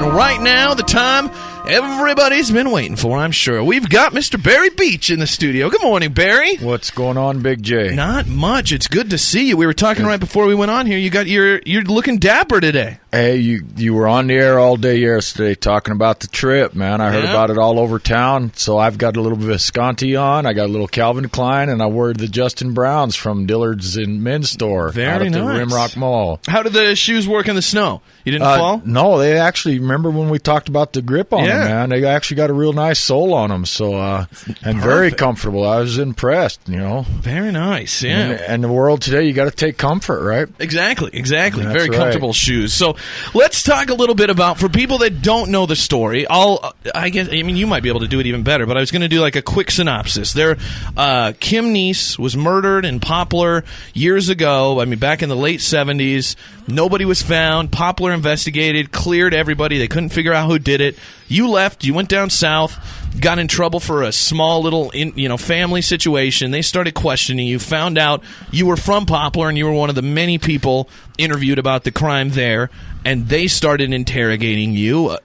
And right now, the time everybody's been waiting for, I'm sure. We've got Mr. Barry Beach in the studio. Good morning, Barry. What's going on, Big J? Not much. It's good to see you. We were talking right before we went on here. You're looking dapper today. Hey, you were on the air all day yesterday talking about the trip, man. I heard about it all over town. So I've got a little Visconti on. I got a little Calvin Klein, and I wore the Justin Browns from Dillard's in Men's Store out at the Rimrock Mall. How did the shoes work in the snow? You didn't fall? No, they actually, remember when we talked about the grip on them, man? They actually got a real nice sole on them, so and very comfortable. I was impressed, you know. Very nice, yeah. And the world today, you got to take comfort, right? Exactly. That's very comfortable shoes. So let's talk a little bit about, for people that don't know the story, you might be able to do it even better, but I was going to do like a quick synopsis. Kim Neese was murdered in Poplar years ago, back in the late 70s. Nobody was found. Poplar investigated, cleared everybody. They couldn't figure out who did it. You left. You went down south, got in trouble for a small little family situation. They started questioning you, found out you were from Poplar, and you were one of the many people interviewed about the crime there, and they started interrogating you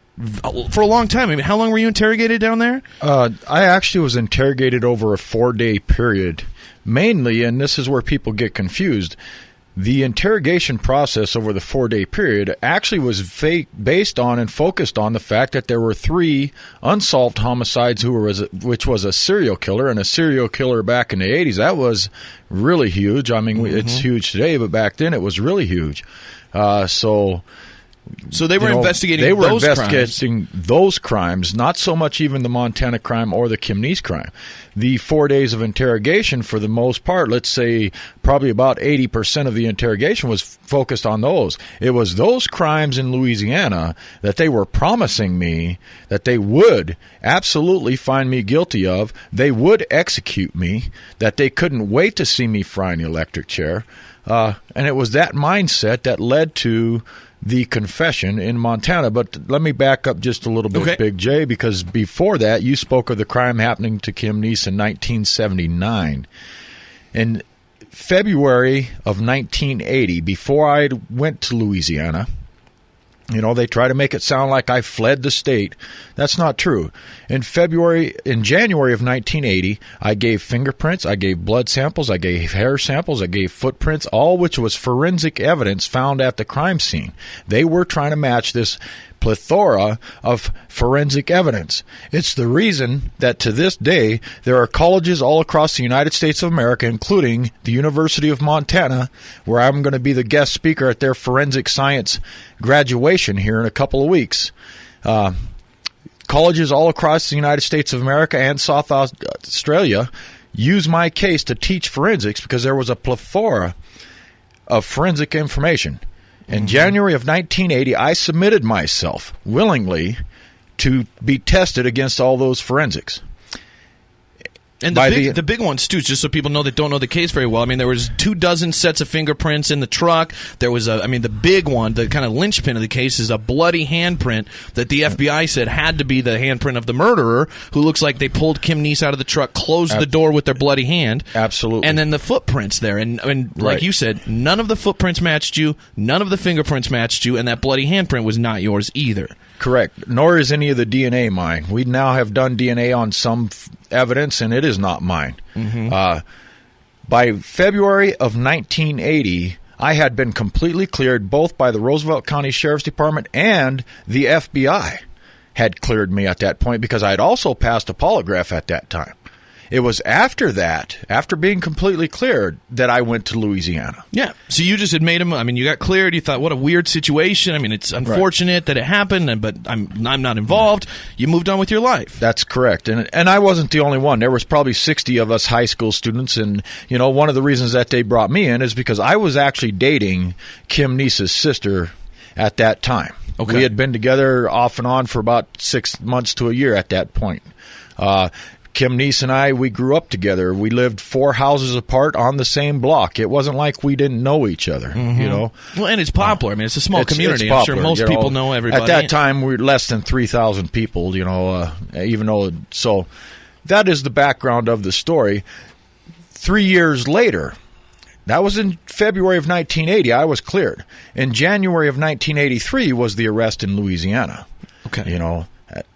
for a long time. How long were you interrogated down there? I actually was interrogated over a 4-day period, mainly, and this is where people get confused. The interrogation process over the 4-day period actually was based on and focused on the fact that there were 3 unsolved homicides which was a serial killer, and a serial killer back in the 80s. That was really huge. It's huge today, but back then it was really huge. So they were investigating those crimes, not so much even the Montana crime or the Kim Neese crime. The 4 days of interrogation, for the most part, let's say probably about 80% of the interrogation was focused on those. It was those crimes in Louisiana that they were promising me that they would absolutely find me guilty of. They would execute me, that they couldn't wait to see me fry in the electric chair. And it was that mindset that led to the confession in Montana. But let me back up just a little bit, Big J, because before that, you spoke of the crime happening to Kim Neese in 1979. In February of 1980, before I went to Louisiana, they try to make it sound like I fled the state. That's not true. In January of 1980, I gave fingerprints, I gave blood samples, I gave hair samples, I gave footprints, all which was forensic evidence found at the crime scene. They were trying to match this plethora of forensic evidence. It's the reason that to this day there are colleges all across the United States of America, including the University of Montana, where I'm going to be the guest speaker at their forensic science graduation here in a couple of weeks. Colleges all across the United States of America and South Australia use my case to teach forensics because there was a plethora of forensic information. In January of 1980, I submitted myself willingly to be tested against all those forensics. And the big ones, too, just so people know that don't know the case very well. There was 24 sets of fingerprints in the truck. There was the big one, the kind of linchpin of the case is a bloody handprint that the FBI said had to be the handprint of the murderer, who looks like they pulled Kim Neese out of the truck, closed the door with their bloody hand. Absolutely. And then the footprints there. And like you said, none of the footprints matched you, none of the fingerprints matched you, and that bloody handprint was not yours either. Correct. Nor is any of the DNA mine. We now have done DNA on some evidence, and it is not mine. By February of 1980, I had been completely cleared both by the Roosevelt County Sheriff's Department and the FBI had cleared me at that point because I had also passed a polygraph at that time. It was after that, after being completely cleared, that I went to Louisiana. Yeah. So you just had made him, you got cleared. You thought, what a weird situation. It's unfortunate that it happened, but I'm not involved. You moved on with your life. That's correct. And I wasn't the only one. There was probably 60 of us high school students. And, one of the reasons that they brought me in is because I was actually dating Kim Neese's sister at that time. Okay. We had been together off and on for about 6 months to a year at that point. Kim Neese and I, we grew up together. We lived 4 houses apart on the same block. It wasn't like we didn't know each other, Well, and it's Poplar. It's a small community. I'm sure most people know everybody. At that time, we were less than 3,000 people, so that is the background of the story. 3 years later, that was in February of 1980, I was cleared. In January of 1983 was the arrest in Louisiana. Okay. You know,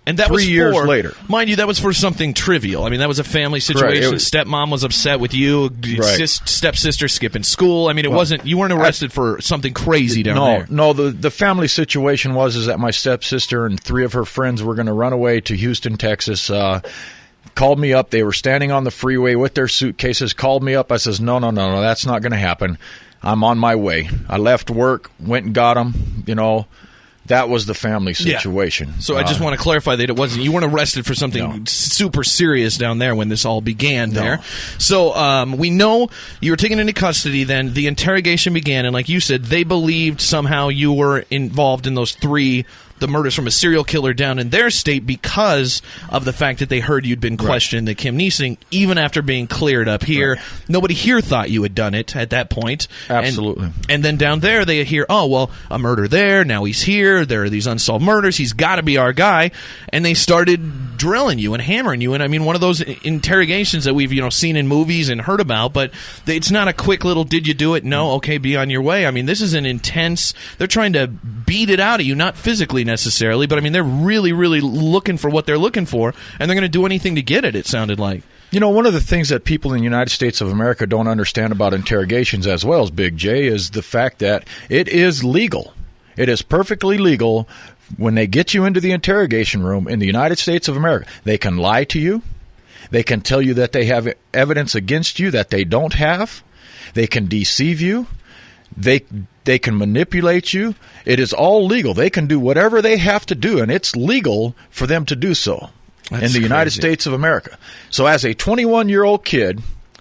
And that 3 was years for, later. Mind you, that was for something trivial. I mean, that was a family situation. Correct. Stepmom was upset with you. Right. Stepsister skipping school. I mean, you weren't arrested for something crazy down there. No. The family situation was that my stepsister and 3 of her friends were going to run away to Houston, Texas. Called me up. They were standing on the freeway with their suitcases. Called me up. I says, no, that's not going to happen. I'm on my way. I left work, went and got them. You know, that was the family situation. Yeah. So I just want to clarify that you weren't arrested for something super serious down there when this all began there. So we know you were taken into custody then. The interrogation began, and like you said, they believed somehow you were involved in those 3 the murders from a serial killer down in their state because of the fact that they heard you'd been questioned, that Kim Neesing, even after being cleared up here, nobody here thought you had done it at that point. Absolutely. And then down there they hear, oh, well, a murder there, now he's here, there are these unsolved murders, he's got to be our guy, and they started drilling you and hammering you. And I mean, one of those interrogations that we've seen in movies and heard about, but it's not a quick little, did you do it? No, okay, be on your way. I mean, this is an intense, they're trying to beat it out of you, not physically necessarily, but I mean, they're really, really looking for what they're looking for, and they're going to do anything to get it sounded like. You know, one of the things that people in the United States of America don't understand about interrogations as well as Big J is the fact that it is legal. It is perfectly legal when they get you into the interrogation room in the United States of America. They can lie to you. They can tell you that they have evidence against you that they don't have. They can deceive you. They can manipulate you. It is all legal. They can do whatever they have to do, and it's legal for them to do so in the United States of America. So as a 21-year-old kid,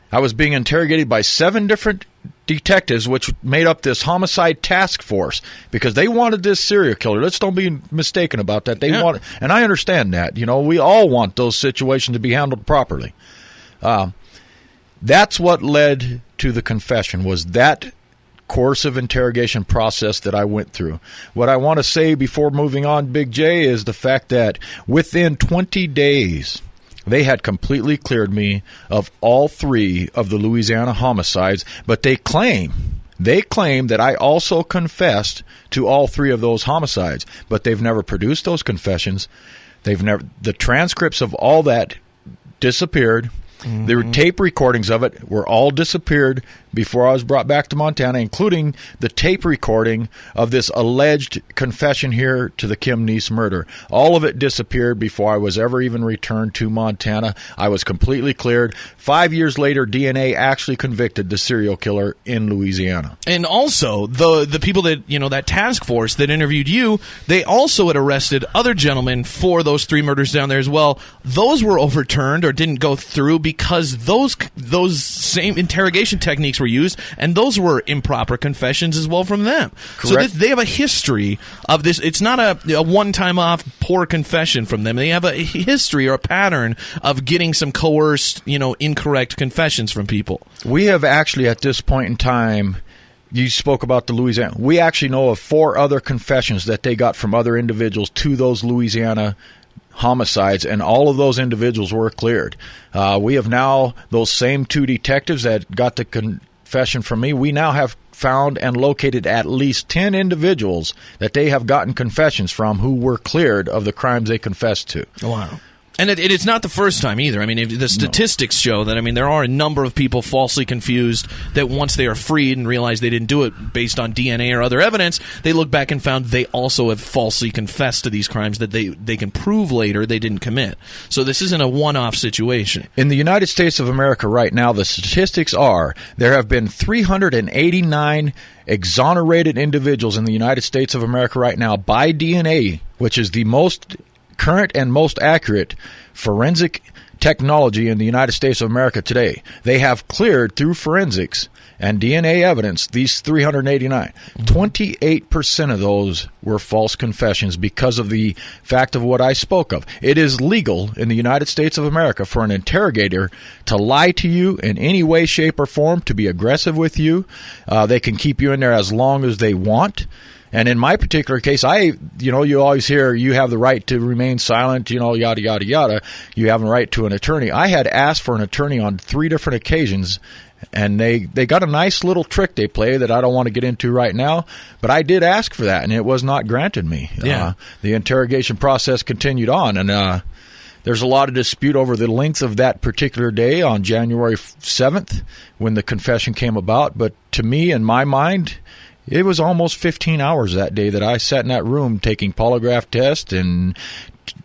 I was being interrogated by 7 different detectives, which made up this homicide task force, because they wanted this serial killer. Let's don't be mistaken about that. They want, and I understand that. You know, we all want those situations to be handled properly. That's what led to the confession, was that coercive interrogation process that I went through. What I want to say before moving on, Big J, is the fact that within 20 days, they had completely cleared me of all 3 of the Louisiana homicides, but they claim that I also confessed to all 3 of those homicides, but they've never produced those confessions. The transcripts of all that disappeared. Mm-hmm. The tape recordings of it were all disappeared before I was brought back to Montana, including the tape recording of this alleged confession here to the Kim Neese murder. All of it disappeared before I was ever even returned to Montana. I was completely cleared. 5 years later, DNA actually convicted the serial killer in Louisiana. And also, the people that, that task force that interviewed you, they also had arrested other gentlemen for those 3 murders down there as well. Those were overturned or didn't go through because those same interrogation techniques were used, and those were improper confessions as well from them. Correct. So they have a history of this. It's not a one-time off poor confession from them. They have a history or a pattern of getting some coerced, incorrect confessions from people. We have actually, at this point in time, you spoke about the Louisiana. We actually know of 4 other confessions that they got from other individuals to those Louisiana homicides, and all of those individuals were cleared. We have now, those same 2 detectives that got the confession from me, we now have found and located at least 10 individuals that they have gotten confessions from who were cleared of the crimes they confessed to. Wow. And it is not the first time either. I mean, the statistics show that, there are a number of people falsely confused that once they are freed and realize they didn't do it based on DNA or other evidence, they look back and found they also have falsely confessed to these crimes that they can prove later they didn't commit. So this isn't a one-off situation. In the United States of America right now, the statistics are there have been 389 exonerated individuals in the United States of America right now by DNA, which is the most current and most accurate forensic technology in the United States of America today. They have cleared through forensics and DNA evidence these 389. 28% of those were false confessions because of the fact of what I spoke of. It is legal in the United States of America for an interrogator to lie to you in any way, shape, or form, to be aggressive with you. They can keep you in there as long as they want. And in my particular case, you always hear you have the right to remain silent, yada, yada, yada. You have a right to an attorney. I had asked for an attorney on 3 different occasions, And they got a nice little trick they play that I don't want to get into right now, but I did ask for that, and it was not granted me. Yeah. The interrogation process continued on, and there's a lot of dispute over the length of that particular day on January 7th when the confession came about. But to me, in my mind, it was almost 15 hours that day that I sat in that room taking polygraph tests and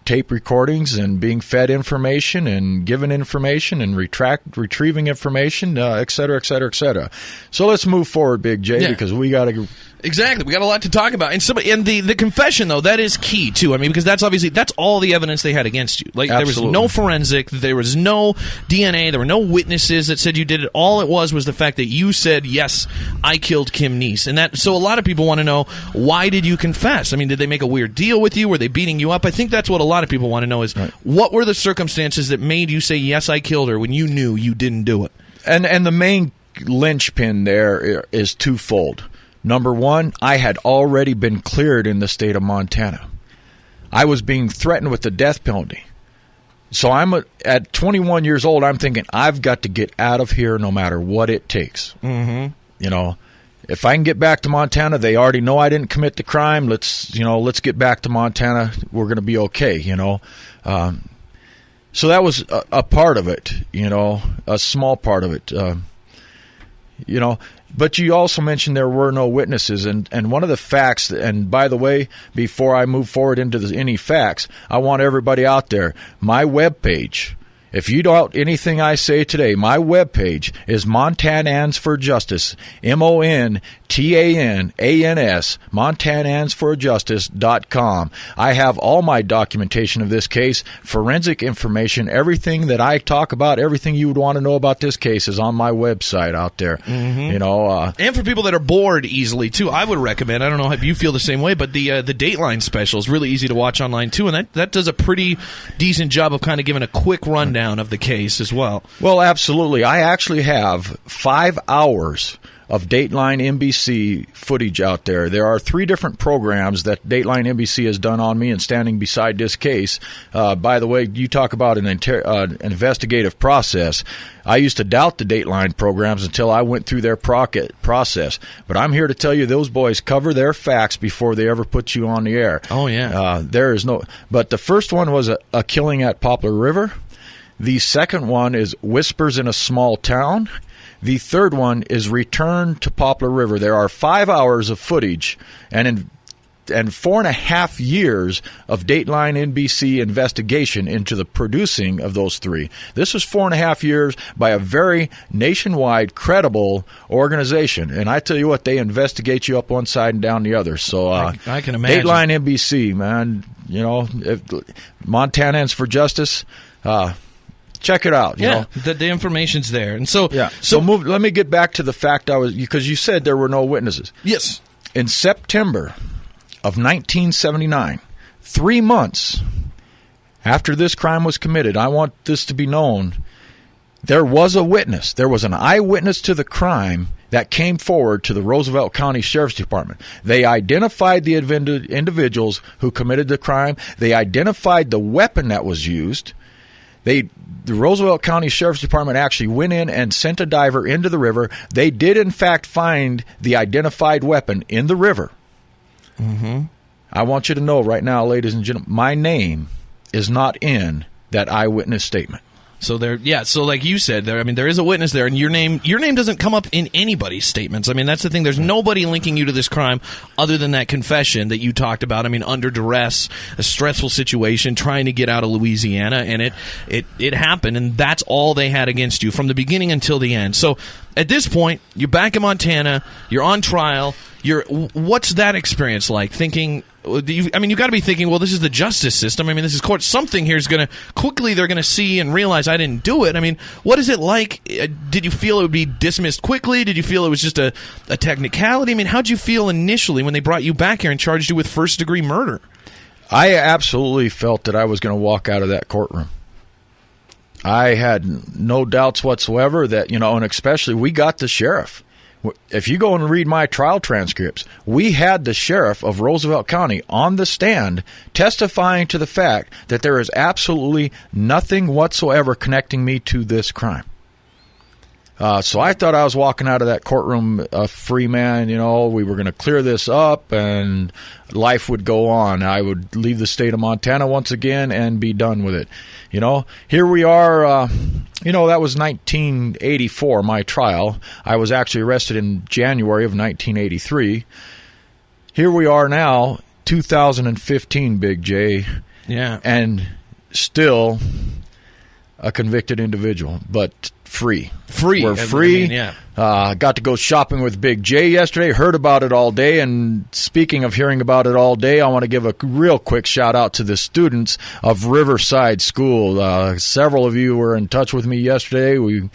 tape recordings and being fed information and given information and retrieving information, et cetera, et cetera, et cetera. So let's move forward, Big J, because we got to... Exactly. We got a lot to talk about. And the confession, though, that is key, too. I mean, because that's all the evidence they had against you. Like, Absolutely. There was no forensic, there was no DNA, there were no witnesses that said you did it. All it was the fact that you said, yes, I killed Kim Neese. And so a lot of people want to know, why did you confess? I mean, did they make a weird deal with you? Were they beating you up? I think that's what a lot of people want to know is, what were the circumstances that made you say, yes, I killed her, when you knew you didn't do it? And the main linchpin there is twofold. Number one, I had already been cleared in the state of Montana. I was being threatened with the death penalty. So at 21 years old, I'm thinking, I've got to get out of here no matter what it takes. Mm-hmm. You know, if I can get back to Montana, they already know I didn't commit the crime. Let's get back to Montana. We're going to be okay, you know. So that was a part of it, you know, a small part of it, you know. But you also mentioned there were no witnesses, and one of the facts, and by the way, before I move forward into any facts, I want everybody out there, my webpage, if you doubt anything I say today, my webpage is Montanans for Justice, MONTANANS, MontanAnsForJustice.com. I have all my documentation of this case, forensic information, everything that I talk about, everything you would want to know about this case is on my website out there. Mm-hmm. You know, and for people that are bored easily too, I would recommend. I don't know if you feel the same way, but the Dateline special is really easy to watch online too, and that does a pretty decent job of kind of giving a quick rundown of the case as well. Well, absolutely. I actually have 5 hours of Dateline NBC footage out there. There are 3 different programs that Dateline NBC has done on me and standing beside this case. By the way, you talk about an investigative process. I used to doubt the Dateline programs until I went through their process. But I'm here to tell you those boys cover their facts before they ever put you on the air. Oh, yeah. There is no... But the first one was a killing at Poplar River. The second one is Whispers in a Small Town. The third one is Return to Poplar River. There are 5 hours of footage and 4.5 years of Dateline NBC investigation into the producing of those 3. This was 4.5 years by a very nationwide, credible organization. And I tell you what, they investigate you up one side and down the other. So I can imagine. Dateline NBC, man, you know, Montanans for Justice. Check it out. You know? The information's there, and so let me get back to the fact because you said there were no witnesses. Yes, in September of 1979, 3 months after this crime was committed, I want this to be known. There was a witness. There was an eyewitness to the crime that came forward to the Roosevelt County Sheriff's Department. They identified the individuals who committed the crime. They identified the weapon that was used. The Roosevelt County Sheriff's Department actually went in and sent a diver into the river. They did, in fact, find the identified weapon in the river. Mm-hmm. I want you to know right now, ladies and gentlemen, my name is not in that eyewitness statement. So so like you said, there is a witness there, and your name doesn't come up in anybody's statements. I mean, that's the thing. There's nobody linking you to this crime other than that confession that you talked about. I mean, under duress, a stressful situation, trying to get out of Louisiana, and it happened, and that's all they had against you from the beginning until the end. So at this point, you're back in Montana, you're on trial. What's that experience like? Thinking, you got to be thinking, well, this is the justice system. I mean, this is court. Something here is going to quickly. They're going to see and realize I didn't do it. I mean, what is it like? Did you feel it would be dismissed quickly? Did you feel it was just a technicality? I mean, how'd you feel initially when they brought you back here and charged you with first-degree murder? I absolutely felt that I was going to walk out of that courtroom. I had no doubts whatsoever that, and especially we got the sheriff. If you go and read my trial transcripts, we had the sheriff of Roosevelt County on the stand testifying to the fact that there is absolutely nothing whatsoever connecting me to this crime. So I thought I was walking out of that courtroom a free man. We were going to clear this up and life would go on. I would leave the state of Montana once again and be done with it. Here we are. That was 1984, my trial. I was actually arrested in January of 1983. Here we are now, 2015, Big J. Yeah. And still a convicted individual, but free. We're free. Got to go shopping with Big J yesterday. Heard about it all day. And speaking of hearing about it all day, I want to give a real quick shout out to the students of Riverside School. Several of you were in touch with me yesterday. We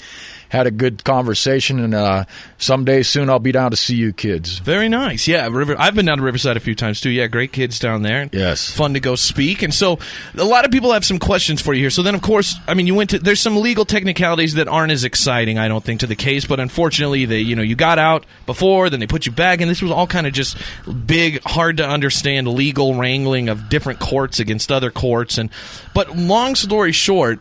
had a good conversation, and someday soon I'll be down to see you kids. Very nice. Yeah, I've been down to Riverside a few times too. Yeah, great kids down there. Yes. Fun to go speak. And so a lot of people have some questions for you here. So then, of course, there's some legal technicalities that aren't as exciting, I don't think, to the case, but unfortunately, you got out before, then they put you back, and this was all kind of just big, hard to understand legal wrangling of different courts against other courts. But long story short,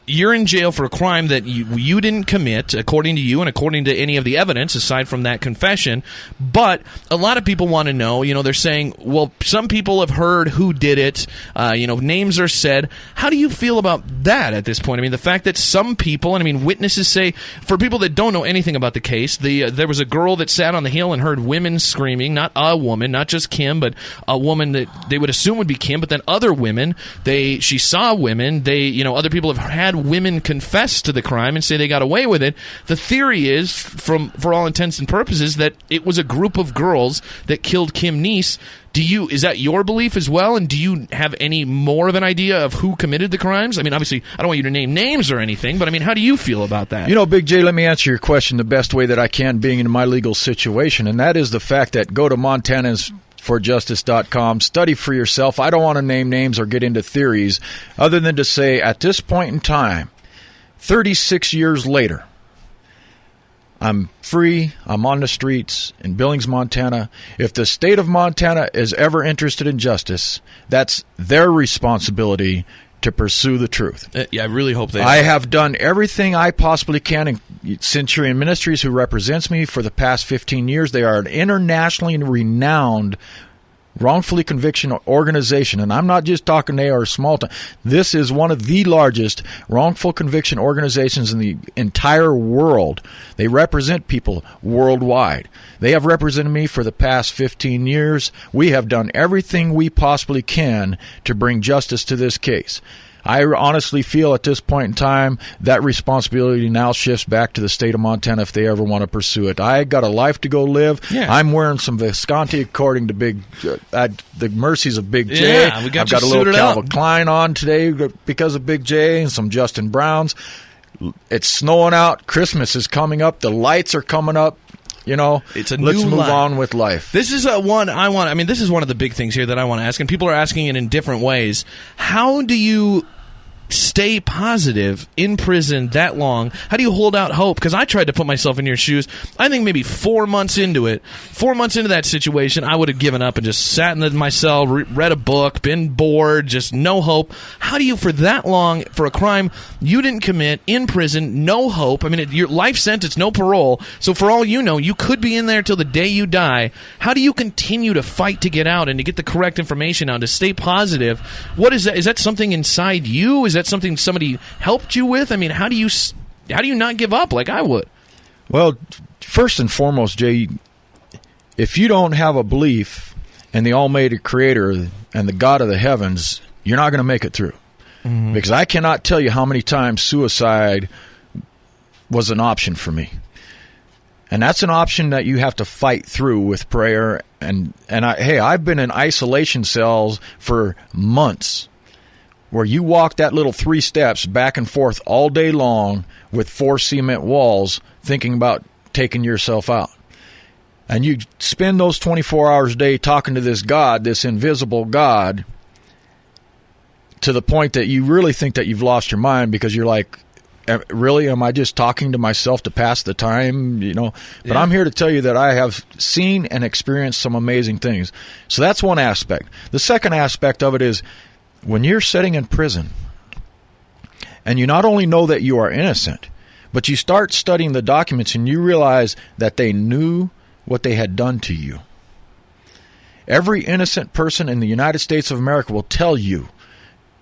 you're in jail for a crime that you didn't commit, according to you and according to any of the evidence, aside from that confession. But a lot of people want to know, they're saying, well, some people have heard who did it, names are said. How do you feel about that at this point? The fact that some people, witnesses say, for people that don't know anything about the case, there was a girl that sat on the hill and heard women screaming, not a woman, not just Kim, but a woman that they would assume would be Kim, but then other women, she saw women, other people have had women confess to the crime and say they got away with it. The theory is, for all intents and purposes, that it was a group of girls that killed Kim Neese. Is that your belief as well? And do you have any more of an idea of who committed the crimes? Obviously, I don't want you to name names or anything, but how do you feel about that? Big J, let me answer your question the best way that I can, being in my legal situation, and that is the fact that go to MontanansForJustice.com, study for yourself. I don't want to name names or get into theories, other than to say, at this point in time, 36 years later, I'm free. I'm on the streets in Billings, Montana. If the state of Montana is ever interested in justice, that's their responsibility to pursue the truth. Yeah, I really hope they I have done everything I possibly can. And Centurion Ministries, who represents me for the past 15 years, they are an internationally renowned wrongfully conviction organization, and I'm not just talking they are small time. This is one of the largest wrongful conviction organizations in the entire world. They represent people worldwide. They have represented me for the past 15 years. We have done everything we possibly can to bring justice to this case. I honestly feel at this point in time that responsibility now shifts back to the state of Montana if they ever want to pursue it. I got a life to go live. Yeah. I'm wearing some Visconti according to the mercies of Big J. Yeah, I've got a little Calvin Klein on today because of Big J, and some Justin Browns. It's snowing out. Christmas is coming up. The lights are coming up. Let's move on with life. This is one I want. This is one of the big things here that I want to ask, and people are asking it in different ways. How do you stay positive in prison that long? How do you hold out hope? Because I tried to put myself in your shoes. I think maybe 4 months into that situation, I would have given up and just sat in my cell, read a book, been bored, just no hope. How do you, for that long, for a crime you didn't commit, in prison, no hope? Your life sentence, no parole. So for all you know, you could be in there till the day you die. How do you continue to fight to get out and to get the correct information out, to stay positive? What is that? Is that something inside you? Is that something somebody helped you with? How do you not give up like I would? Well, first and foremost, Jay, if you don't have a belief in the Almighty Creator and the God of the heavens, you're not going to make it through. Mm-hmm. Because I cannot tell you how many times suicide was an option for me. And that's an option that you have to fight through with prayer. And I've been in isolation cells for months, where you walk that little 3 steps back and forth all day long with 4 cement walls thinking about taking yourself out. And you spend those 24 hours a day talking to this God, this invisible God, to the point that you really think that you've lost your mind, because you're like, really, am I just talking to myself to pass the time? But yeah. I'm here to tell you that I have seen and experienced some amazing things. So that's one aspect. The second aspect of it is, when you're sitting in prison and you not only know that you are innocent, But you start studying the documents and you realize that they knew what they had done to you. Every innocent person in the United States of America will tell you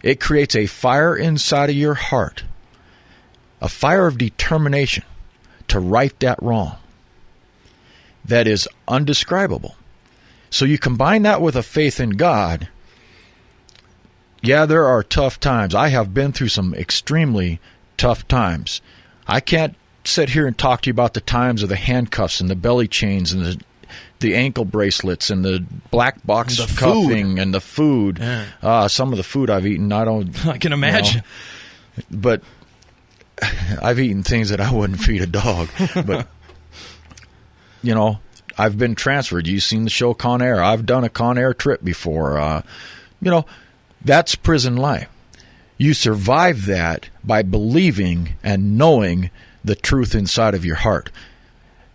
it creates a fire inside of your heart, a fire of determination to right that wrong that is undescribable. So you combine that with a faith in God. Yeah, there are tough times. I have been through some extremely tough times. I can't sit here and talk to you about the times of the handcuffs and the belly chains and the ankle bracelets and the black box the cuffing food. And the food. Yeah. Some of the food I've eaten, I can imagine. But I've eaten things that I wouldn't feed a dog. But, I've been transferred. You've seen the show Con Air. I've done a Con Air trip before. That's prison life. You survive that by believing and knowing the truth inside of your heart.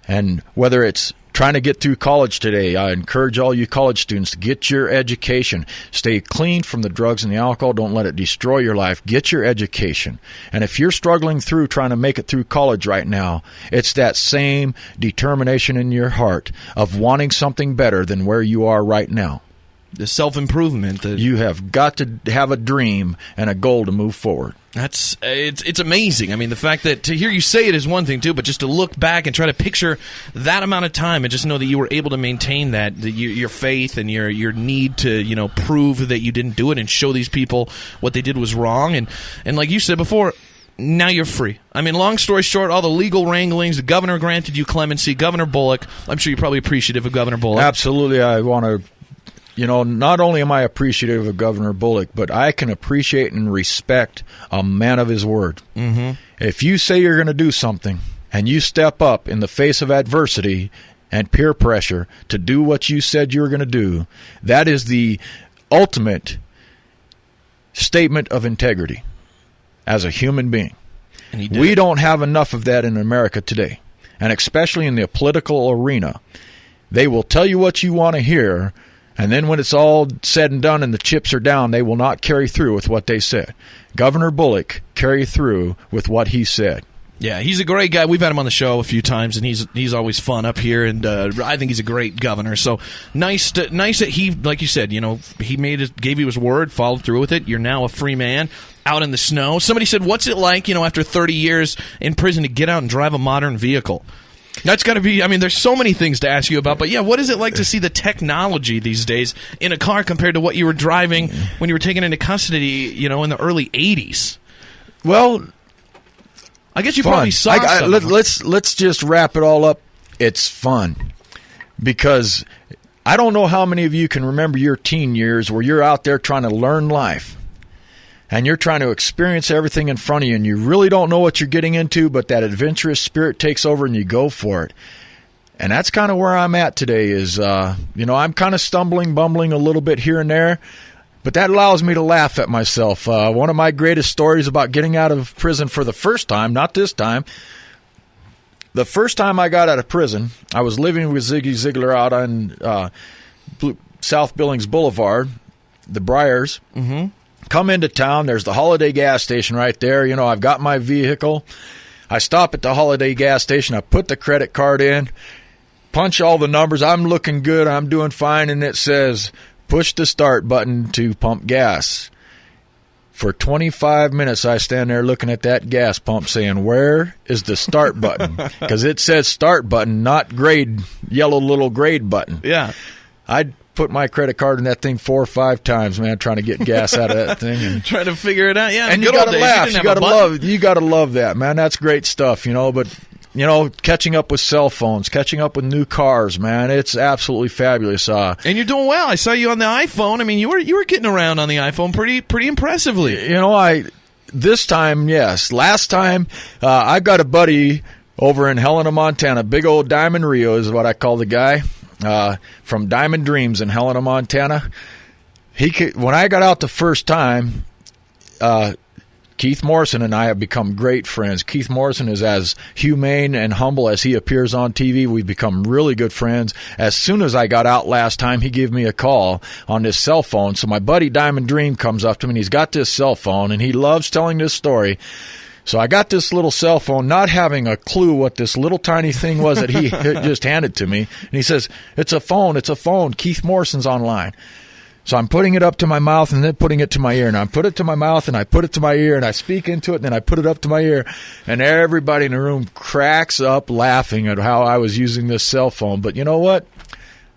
And whether it's trying to get through college today, I encourage all you college students to get your education. Stay clean from the drugs and the alcohol. Don't let it destroy your life. Get your education. And if you're struggling through trying to make it through college right now, it's that same determination in your heart of wanting something better than where you are right now. The self-improvement. You have got to have a dream and a goal to move forward. It's amazing. I mean, the fact that to hear you say it is one thing too, but just to look back and try to picture that amount of time and just know that you were able to maintain that, your faith and your need to prove that you didn't do it and show these people what they did was wrong, and like you said before, now you're free. I mean, long story short, all the legal wranglings, the governor granted you clemency. Governor Bullock, I'm sure you're probably appreciative of Governor Bullock. Absolutely. I want to. Not only am I appreciative of Governor Bullock, but I can appreciate and respect a man of his word. Mm-hmm. If you say you're going to do something and you step up in the face of adversity and peer pressure to do what you said you were going to do, that is the ultimate statement of integrity as a human being. And we don't have enough of that in America today, and especially in the political arena. They will tell you what you want to hear, and then when it's all said and done and the chips are down, they will not carry through with what they said. Governor Bullock carried through with what he said. Yeah, he's a great guy. We've had him on the show a few times, and he's always fun up here, and I think he's a great governor. So nice that he, like you said, he gave you his word, followed through with it. You're now a free man out in the snow. Somebody said, what's it like, after 30 years in prison to get out and drive a modern vehicle? That's got to be, there's so many things to ask you about, but yeah, what is it like to see the technology these days in a car compared to what you were driving when you were taken into custody, in the early 80s? Well, I guess you fun. probably saw something. Let's just wrap it all up. It's fun. Because I don't know how many of you can remember your teen years where you're out there trying to learn life. And you're trying to experience everything in front of you, and you really don't know what you're getting into, but that adventurous spirit takes over and you go for it. And that's kind of where I'm at today is, I'm kind of bumbling a little bit here and there, but that allows me to laugh at myself. One of my greatest stories about getting out of prison for the first time, not this time, the first time I got out of prison, I was living with Ziggy Ziegler out on South Billings Boulevard, the Briars. Mm-hmm. Come into town, there's the Holiday gas station right there. I've got my vehicle. I stop at the Holiday gas station. I put the credit card in, punch all the numbers. I'm looking good. I'm doing fine. And it says, push the start button to pump gas. For 25 minutes, I stand there looking at that gas pump saying, where is the start button? Because it says start button, not grade, yellow little grade button. Yeah. I put my credit card in that thing 4 or 5 times, man, trying to get gas out of that thing. And trying to figure it out, yeah. And you got to laugh. You got to love that, man. That's great stuff, But catching up with cell phones, catching up with new cars, man, it's absolutely fabulous. And you're doing well. I saw you on the iPhone. You were getting around on the iPhone pretty impressively. This time, yes. Last time, I've got a buddy over in Helena, Montana. Big old Diamond Rio is what I call the guy. From Diamond Dreams in Helena, Montana. When I got out the first time, Keith Morrison and I have become great friends. Keith Morrison is as humane and humble as he appears on TV. We've become really good friends. As soon as I got out last time, he gave me a call on his cell phone. So my buddy Diamond Dream comes up to me, and he's got this cell phone, and he loves telling this story. So I got this little cell phone, not having a clue what this little tiny thing was that he just handed to me. And he says, it's a phone. Keith Morrison's online. So I'm putting it up to my mouth and then putting it to my ear. And I put it to my mouth and I put it to my ear and I speak into it and then I put it up to my ear. And everybody in the room cracks up laughing at how I was using this cell phone. But you know what?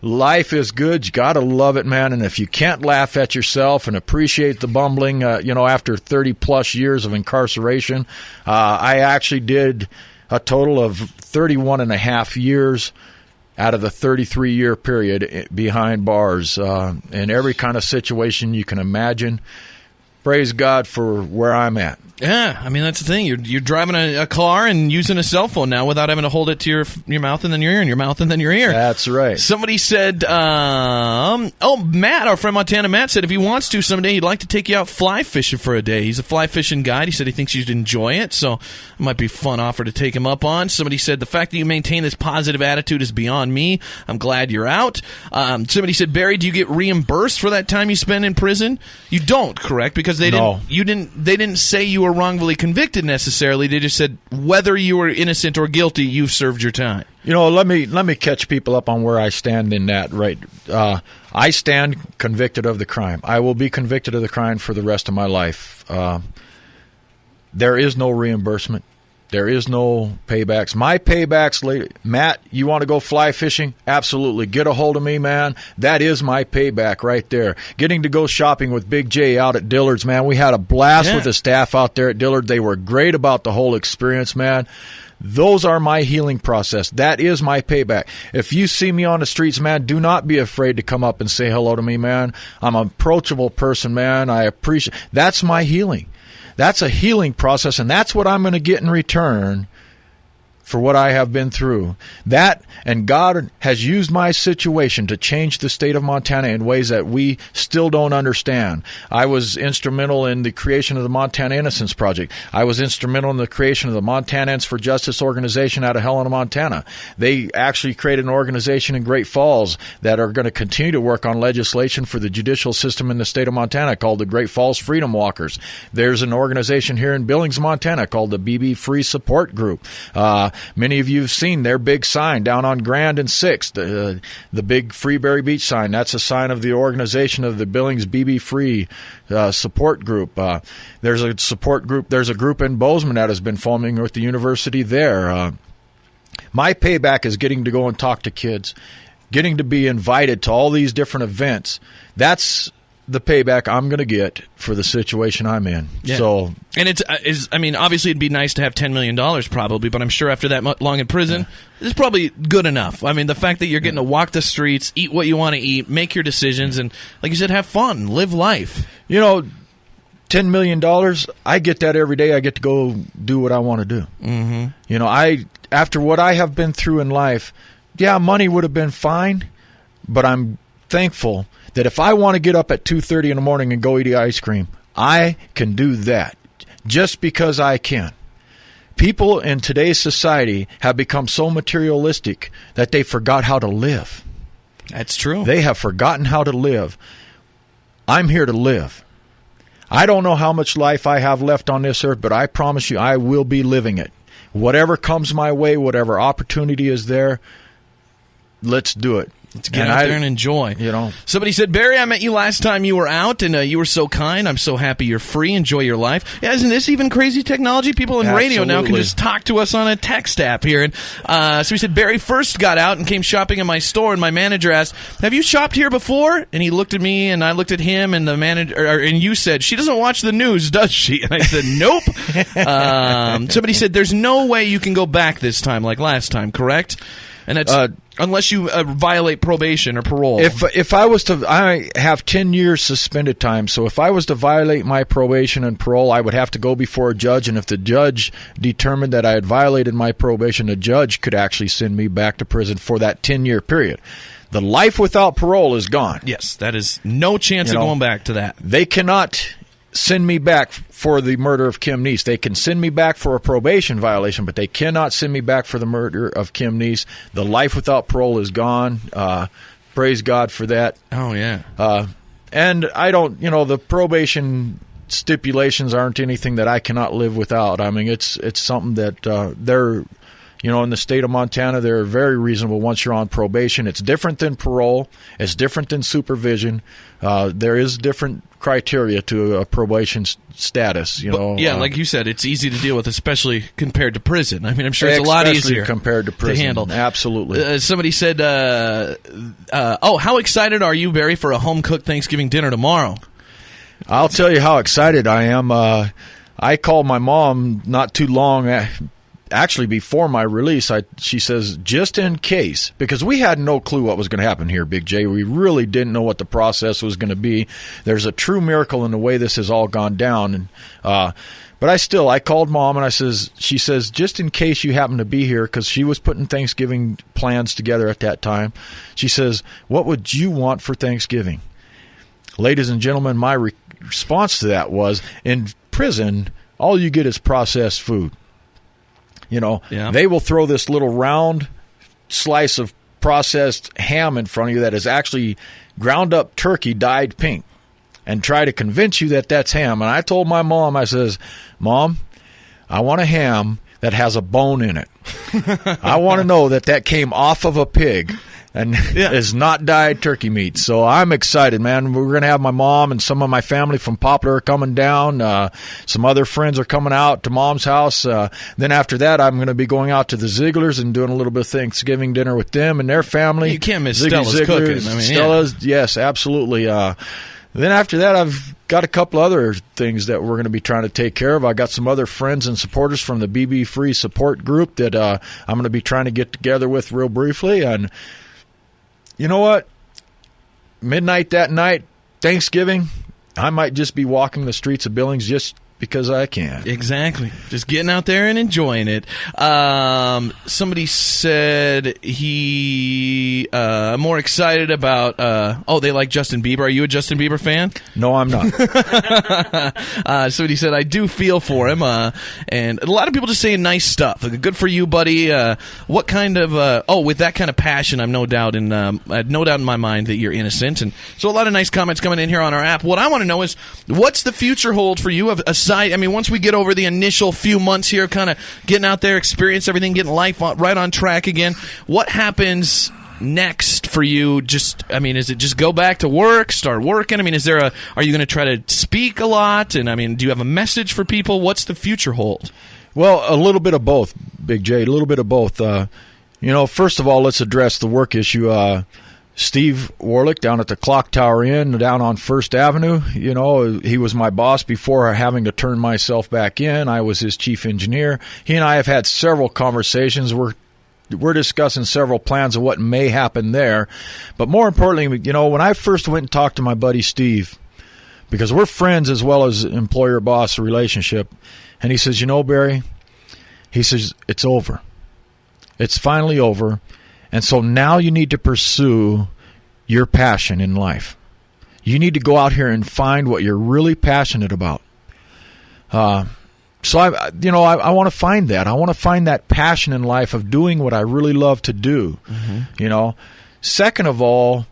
Life is good. You got to love it, man. And if you can't laugh at yourself and appreciate the bumbling, after 30-plus years of incarceration, I actually did a total of 31 and a half years out of the 33-year period behind bars in every kind of situation you can imagine. Praise God for where I'm at. Yeah, I mean, that's the thing. You're driving a car and using a cell phone now without having to hold it to your mouth and then your ear and your mouth and then your ear. That's right. Somebody said, Matt, our friend Montana Matt, said if he wants to someday, he'd like to take you out fly fishing for a day. He's a fly fishing guide. He said he thinks you'd enjoy it, so it might be a fun offer to take him up on. Somebody said the fact that you maintain this positive attitude is beyond me. I'm glad you're out. Somebody said, Barry, do you get reimbursed for that time you spend in prison? You don't, correct? Because they didn't say you were wrongfully convicted necessarily. They just said whether you were innocent or guilty, you've served your time. Let me catch people up on where I stand in that. Right, I stand convicted of the crime. I will be convicted of the crime for the rest of my life. There is no reimbursement. There is no paybacks. My paybacks, Matt, you want to go fly fishing? Absolutely. Get a hold of me, man. That is my payback right there. Getting to go shopping with Big J out at Dillard's, man. We had a blast with the staff out there at Dillard. They were great about the whole experience, man. Those are my healing process. That is my payback. If you see me on the streets, man, do not be afraid to come up and say hello to me, man. I'm an approachable person, man. I appreciate. That's my healing. That's a healing process, and that's what I'm going to get in return for what I have been through. That, and God has used my situation to change the state of Montana in ways that we still don't understand. I was instrumental in the creation of the Montana Innocence Project. I was instrumental in the creation of the Montanans for Justice organization out of Helena, Montana. They actually created an organization in Great Falls that are going to continue to work on legislation for the judicial system in the state of Montana called the Great Falls Freedom Walkers. There's an organization here in Billings, Montana called the BB Free Support Group. Many of you have seen their big sign down on Grand and 6th, the big Freeberry Beach sign. That's a sign of the organization of the Billings BB Free support group. There's a support group. There's a group in Bozeman that has been forming with the university there. My payback is getting to go and talk to kids, getting to be invited to all these different events. That's the payback I'm going to get for the situation I'm in. Yeah. So, and obviously it'd be nice to have $10 million probably, but I'm sure after that long in prison, it's probably good enough. I mean, the fact that you're getting to walk the streets, eat what you want to eat, make your decisions, and like you said, have fun, live life. $10 million, I get that every day. I get to go do what I want to do. Mm-hmm. After what I have been through in life, money would have been fine, but I'm thankful that if I want to get up at 2:30 in the morning and go eat ice cream, I can do that just because I can. People in today's society have become so materialistic that they forgot how to live. That's true. They have forgotten how to live. I'm here to live. I don't know how much life I have left on this earth, but I promise you I will be living it. Whatever comes my way, whatever opportunity is there, let's do it. Let's get out there and enjoy. Somebody said, Barry, I met you last time you were out, and you were so kind. I'm so happy you're free. Enjoy your life. Yeah, isn't this even crazy technology? People in radio now can just talk to us on a text app here. And so he said, Barry first got out and came shopping in my store, and my manager asked, have you shopped here before? And he looked at me, and I looked at him, and the manager, and you said, she doesn't watch the news, does she? And I said, nope. Somebody said, there's no way you can go back this time like last time, correct? And that's unless you violate probation or parole. If I was to, I have 10 years suspended time. So if I was to violate my probation and parole, I would have to go before a judge. And if the judge determined that I had violated my probation, the judge could actually send me back to prison for that 10-year period. The life without parole is gone. Yes, that is no chance of going back to that. They cannot send me back for the murder of Kim Neese. They can send me back for a probation violation, but they cannot send me back for the murder of Kim Neese. The life without parole is gone. Praise God for that. Oh, yeah. And I don't, the probation stipulations aren't anything that I cannot live without. I mean, it's something that they're, in the state of Montana, they're very reasonable once you're on probation. It's different than parole. It's different than supervision. There is different criteria to a probation status, like you said, it's easy to deal with, especially compared to prison. I mean, I'm sure it's a lot easier compared to prison. To handle. Absolutely. Somebody said, how excited are you, Barry, for a home-cooked Thanksgiving dinner tomorrow? I'll tell you how excited I am. I called my mom not too long actually before my release. She says, just in case, because we had no clue what was going to happen here, Big J. We really didn't know what the process was going to be. There's a true miracle in the way this has all gone down. And but I called Mom, and she says, just in case you happen to be here, because she was putting Thanksgiving plans together at that time. She says, what would you want for Thanksgiving? Ladies and gentlemen, my response to that was, in prison, all you get is processed food. They will throw this little round slice of processed ham in front of you that is actually ground up turkey dyed pink and try to convince you that that's ham. And I told my mom, I says, Mom, I want a ham that has a bone in it. I want to know that came off of a pig and is not dyed turkey meat. So I'm excited, man. We're going to have my mom and some of my family from Poplar coming down. Some other friends are coming out to Mom's house. Then after that, I'm going to be going out to the Zigglers and doing a little bit of Thanksgiving dinner with them and their family. You can't miss Stella's cooking. Stella's, yes, absolutely. Then after that, I've got a couple other things that we're going to be trying to take care of. I got some other friends and supporters from the BB Free support group that I'm going to be trying to get together with real briefly. And you know what? Midnight that night, Thanksgiving, I might just be walking the streets of Billings just because I can. Exactly. Just getting out there and enjoying it. Somebody said he more excited about they like Justin Bieber. Are you a Justin Bieber fan? No, I'm not. Somebody said, I do feel for him. And a lot of people just saying nice stuff. Good for you, buddy. What kind of with that kind of passion, I have no doubt in my mind that you're innocent. And so a lot of nice comments coming in here on our app. What I want to know is, what's the future hold for you aside? I mean, once we get over the initial few months here, kind of getting out there, experience everything, getting life right on track again, what happens next for you? Is it just go back to work, start working? I mean, are you going to try to speak a lot? And I mean, do you have a message for people? What's the future hold? Well, a little bit of both, Big J, a little bit of both. First of all, let's address the work issue. Steve Warlick down at the Clock Tower Inn down on First Avenue, he was my boss before having to turn myself back in. I was his chief engineer. He and I have had several conversations. We're discussing several plans of what may happen there. But more importantly, when I first went and talked to my buddy Steve, because we're friends as well as employer-boss relationship, and he says, Barry, he says, it's over. It's finally over. And so now you need to pursue your passion in life. You need to go out here and find what you're really passionate about. So I want to find that. I want to find that passion in life of doing what I really love to do. Mm-hmm. Second of all,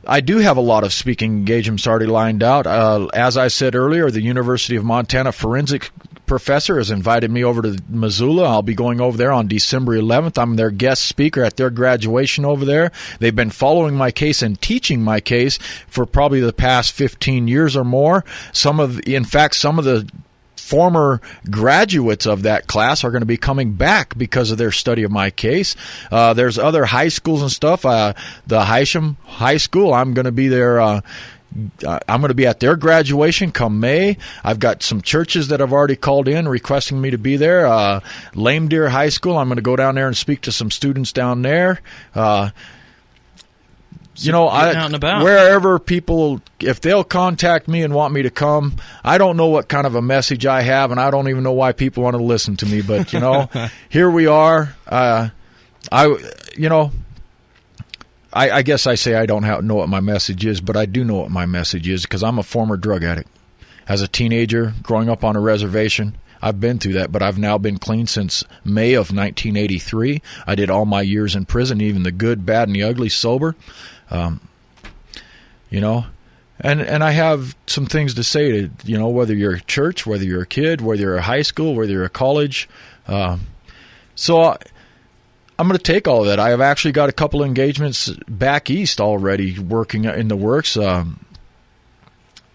I do have a lot of speaking engagements already lined out. As I said earlier, the University of Montana forensic professor has invited me over to Missoula. I'll be going over there on December 11th. I'm their guest speaker at their graduation over there. They've been following my case and teaching my case for probably the past 15 years or more. Some of the former graduates of that class are going to be coming back because of their study of my case. There's other high schools and stuff. The Hysham High School, I'm going to be there. I'm going to be at their graduation come May. I've got some churches that have already called in requesting me to be there. Lame Deer High School, I'm going to go down there and speak to some students down there. Wherever people, if they'll contact me and want me to come, I don't know what kind of a message I have, and I don't even know why people want to listen to me. But here we are. I guess I say I don't know what my message is, but I do know what my message is because I'm a former drug addict. As a teenager, growing up on a reservation, I've been through that, but I've now been clean since May of 1983. I did all my years in prison, even the good, bad, and the ugly, sober. And I have some things to say to, whether you're a church, whether you're a kid, whether you're a high school, whether you're a college. So I'm going to take all of that. I have actually got a couple of engagements back east already working in the works,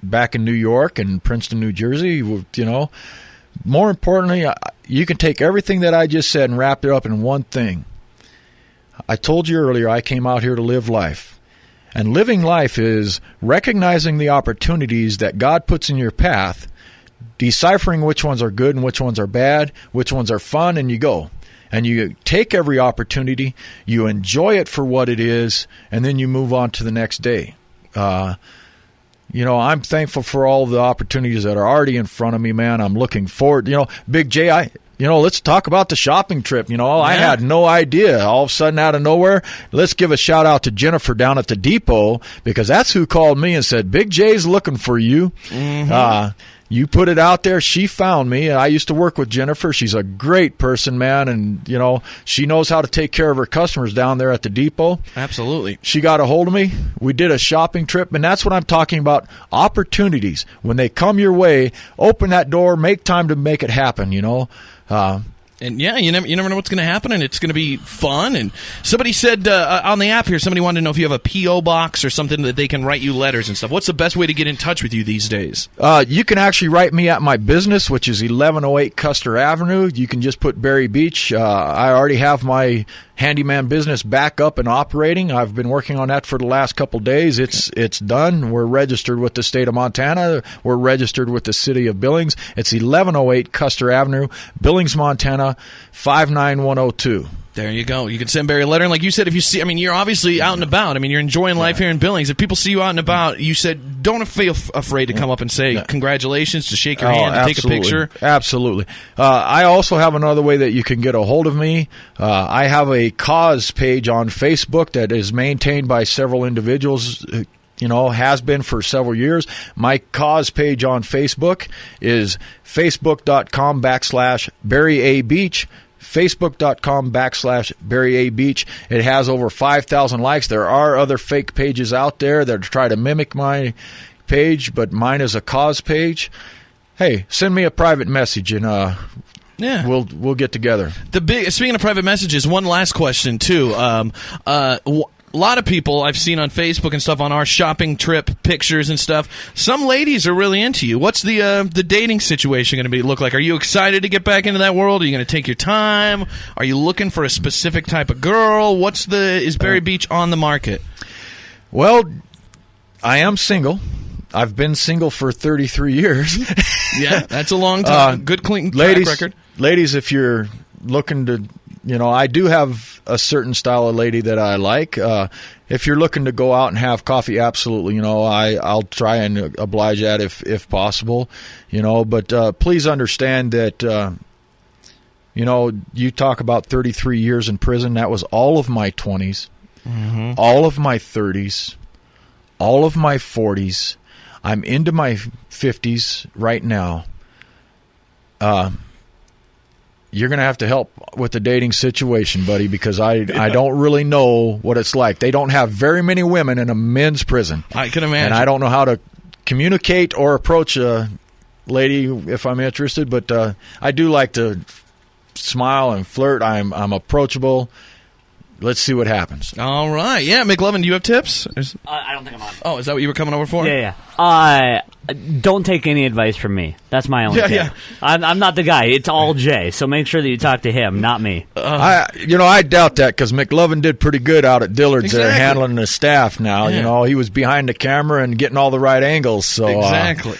back in New York and Princeton, New Jersey. More importantly, you can take everything that I just said and wrap it up in one thing. I told you earlier I came out here to live life. And living life is recognizing the opportunities that God puts in your path, deciphering which ones are good and which ones are bad, which ones are fun, and you go. And you take every opportunity, you enjoy it for what it is, and then you move on to the next day. I'm thankful for all the opportunities that are already in front of me, man. I'm looking forward. Big J, let's talk about the shopping trip. I had no idea. All of a sudden, out of nowhere, let's give a shout out to Jennifer down at the depot, because that's who called me and said, Big J's looking for you. Mm-hmm. You put it out there. She found me. I used to work with Jennifer. She's a great person, man. And, she knows how to take care of her customers down there at the depot. Absolutely. She got a hold of me. We did a shopping trip. And that's what I'm talking about. Opportunities. When they come your way, open that door, make time to make it happen, And yeah, you never know what's going to happen, and it's going to be fun. And somebody said on the app here, somebody wanted to know if you have a P.O. box or something that they can write you letters and stuff. What's the best way to get in touch with you these days? You can actually write me at my business, which is 1108 Custer Avenue. You can just put Berry Beach. I already have my handyman business back up and operating. I've been working on that for the last couple days. It's done. We're registered with the state of Montana. We're registered with the city of Billings. It's 1108 Custer Avenue, Billings, Montana, 59102. There you go. You can send Barry a letter. And like you said, if you see, you're obviously out and about. You're enjoying life here in Billings. If people see you out and about, you said don't feel afraid to come up and say congratulations, to shake your hand, to take a picture. Absolutely. I also have another way that you can get a hold of me. I have a cause page on Facebook that is maintained by several individuals, has been for several years. My cause page on Facebook is facebook.com/Barry A. Beach. Facebook.com/Barry A. Beach. It has over 5,000 likes. There are other fake pages out there that try to mimic my page, but mine is a cause page. Hey, send me a private message and we'll get together. Speaking of private messages, one last question too. A lot of people I've seen on Facebook and stuff on our shopping trip pictures and stuff. Some ladies are really into you. What's the dating situation going to look like? Are you excited to get back into that world? Are you going to take your time? Are you looking for a specific type of girl? Is Berry Beach on the market? Well, I am single. I've been single for 33 years. Yeah, that's a long time. Good, clean track record. Ladies, if you're looking to... I do have a certain style of lady that I like. If you're looking to go out and have coffee, absolutely. I'll try and oblige that if possible. But please understand that, you talk about 33 years in prison. That was all of my 20s, all of my 30s, all of my 40s. I'm into my 50s right now. You're going to have to help with the dating situation, buddy, because I don't really know what it's like. They don't have very many women in a men's prison. I can imagine. And I don't know how to communicate or approach a lady if I'm interested, but I do like to smile and flirt. I'm approachable. Let's see what happens. All right. Yeah, McLovin, do you have tips? I don't think I'm on. Oh, is that what you were coming over for? Yeah. Don't take any advice from me. That's my only tip. Yeah. I'm not the guy. It's all Jay. So make sure that you talk to him, not me. I doubt that, because McLovin did pretty good out at Dillard's there handling the staff now. Yeah. He was behind the camera and getting all the right angles. So exactly.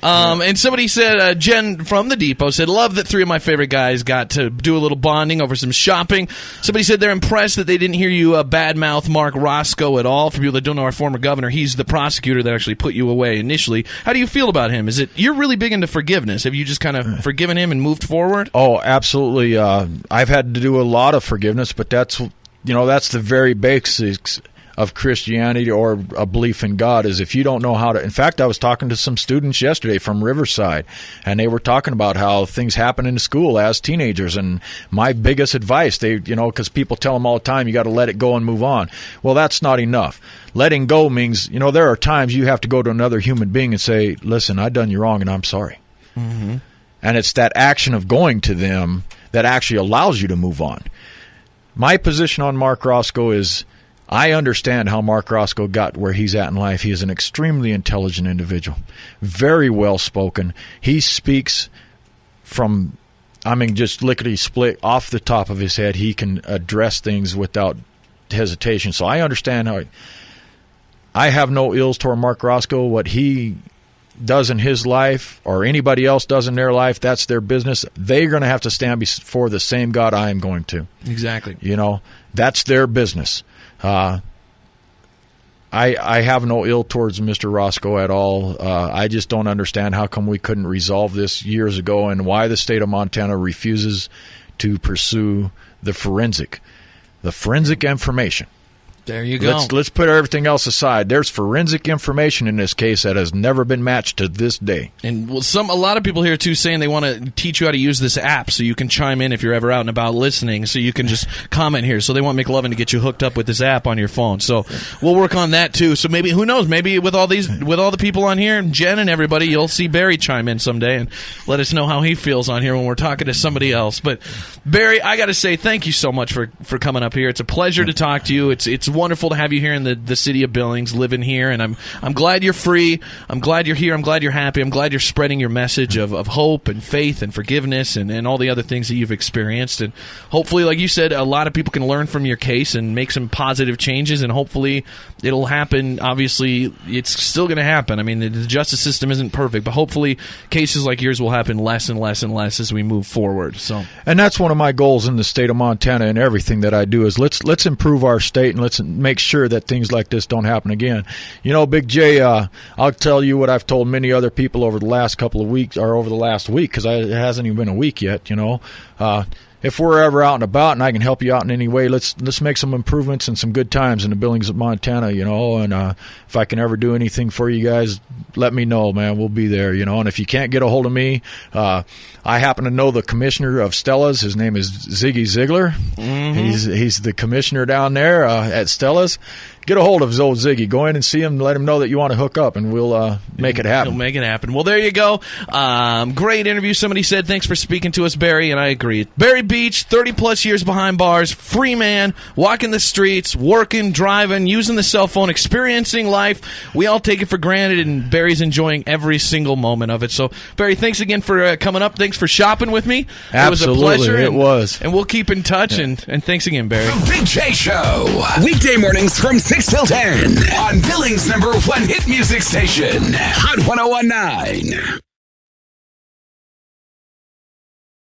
And somebody said, Jen from the Depot said, love that 3 of my favorite guys got to do a little bonding over some shopping. Somebody said they're impressed that they didn't hear you badmouth Mark Roscoe at all. For people that don't know our former governor, he's the prosecutor that actually put you away initially. How do you feel about him? You're really big into forgiveness. Have you just kind of forgiven him and moved forward? Oh, absolutely. I've had to do a lot of forgiveness, but that's the very basics of Christianity or a belief in God is if you don't know how to. In fact, I was talking to some students yesterday from Riverside, and they were talking about how things happen in school as teenagers. And my biggest advice, because people tell them all the time, you got to let it go and move on. Well, that's not enough. Letting go means, there are times you have to go to another human being and say, listen, I done you wrong and I'm sorry. Mm-hmm. And it's that action of going to them that actually allows you to move on. My position on Mark Roscoe is I understand how Mark Roscoe got where he's at in life. He is an extremely intelligent individual, very well spoken. He speaks from, just lickety-split off the top of his head. He can address things without hesitation. So I understand how. I have no ills toward Mark Roscoe. What he does in his life or anybody else does in their life, that's their business. They're going to have to stand before the same God I am going to. Exactly. That's their business. I have no ill towards Mr. Roscoe at all. I just don't understand how come we couldn't resolve this years ago and why the state of Montana refuses to pursue the forensic information. There you go. Let's put everything else aside. There's forensic information in this case that has never been matched to this day. And a lot of people here too saying they want to teach you how to use this app so you can chime in if you're ever out and about listening, so you can just comment here. So they want McLovin to get you hooked up with this app on your phone. So we'll work on that too. So maybe, who knows, maybe with all the people on here, Jen and everybody, you'll see Barry chime in someday and let us know how he feels on here when we're talking to somebody else. But Barry, I got to say thank you so much for coming up here. It's a pleasure to talk to you. It's wonderful to have you here in the city of Billings, living here, and I'm glad you're free. I'm glad you're here. I'm glad you're happy. I'm glad you're spreading your message of hope and faith and forgiveness and all the other things that you've experienced. And hopefully, like you said, a lot of people can learn from your case and make some positive changes, and hopefully it'll happen. Obviously, it's still going to happen. I mean, the justice system isn't perfect, but hopefully cases like yours will happen less and less and less as we move forward. And that's one of my goals in the state of Montana, and everything that I do is let's improve our state and let's make sure that things like this don't happen again. Big J, I'll tell you what I've told many other people over the last couple of weeks, or over the last week, because it hasn't even been a week yet. If we're ever out and about and I can help you out in any way, let's make some improvements and some good times in the Billings of Montana, and if I can ever do anything for you guys, let me know, man. We'll be there, and if you can't get a hold of me, I happen to know the commissioner of Stella's. His name is Ziggy Ziegler. Mm-hmm. He's the commissioner down there at Stella's. Get a hold of old Ziggy. Go in and see him and let him know that you want to hook up, and we'll make it happen. We'll make it happen. Well, there you go. Great interview. Somebody said, thanks for speaking to us, Barry, and I agree. Barry Beach, 30-plus years behind bars, free man, walking the streets, working, driving, using the cell phone, experiencing life. We all take it for granted, and Barry's enjoying every single moment of it. So, Barry, thanks again for coming up. Thanks for shopping with me. Absolutely. It was a pleasure. It was. And we'll keep in touch, and thanks again, Barry. The Big J Show. Weekday mornings from 6 till 10 on Billings' #1 hit music station, Hot 101.9.